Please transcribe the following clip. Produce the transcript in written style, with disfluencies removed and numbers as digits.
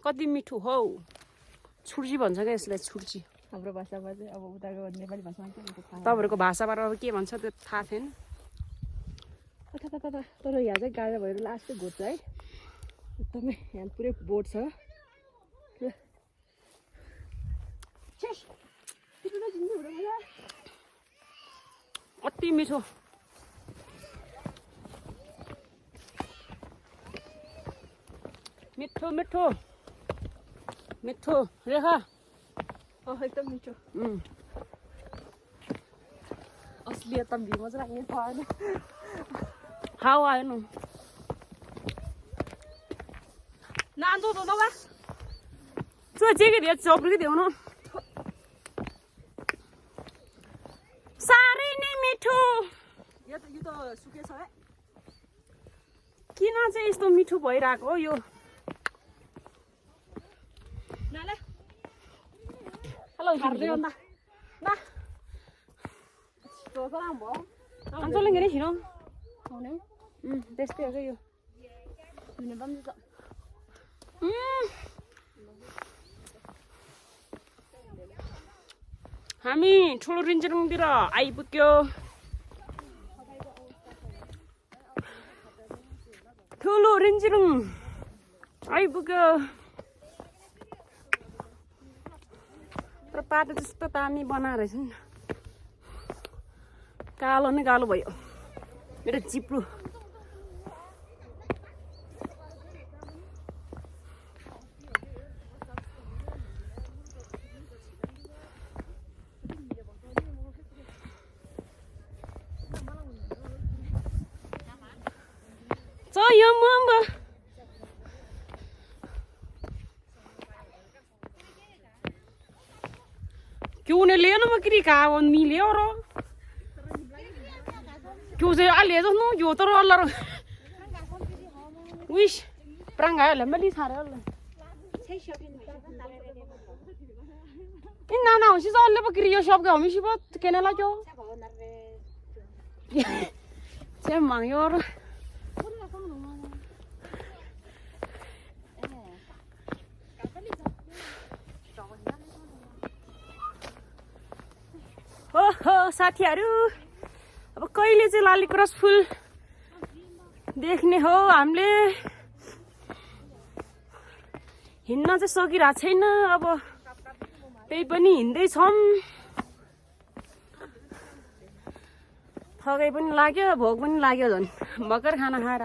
कति मिठो हौ छुर्जी भन्छ क्या यसलाई छुर्जी हाम्रो भाषामा चाहिँ अब उताको नेपाली भाषामा के भन्छ थाहा तपाईहरुको भाषाबाट अब के भन्छ त्यो थाहा छैन तर यहाँ चाहिँ गाडा भएर लास्टै घोट्छ है एकदमै यहाँ पुरै बोट छ अति मिठो मिठो मिठो मिठो रेखा एकदम मिठो असलियत भिमा चाहिँ लाग्ने पाएन हाउ आयो न नान्दो त नवा त्यो जेके दिए चौपडी दिउ न साह्रै नै मिठो यो त सुके छ है किन चाहिँ यस्तो मिठो भइरहेको हो यो नाले हेलो हार्दै अन्दा ना तो राम भयो अञ्चलले गरे छिनो आउने त्यस्तै हो यो हुने बन्द छ हामी ठुलो रिन्चेनतिर आइपुग्यो ठुलो रिन्चेनुङ आइपुग्यो तर पाटो जस्तो तामी बनाएर छ नि कालो नै कालो भयो मेरो चिप्लो Chiunele nu mă crica un milion. Chiuse alezo nu eu toro allar. Wish pranga la mali sare alla. Inna na usi so alle bakri yo shop ga hami shi bot kenala jo. Che mang yor. ओहो साथीहरु अब कहिले चाहिँ लालीक्रस फुल देख्ने हो हामीले हिँड्न चाहिँ सकिरा छैन अब त्यही पनि हिँड्दै छौं थकै पनि लाग्यो भोक पनि लाग्यो झन् भर्खर खाना खाएर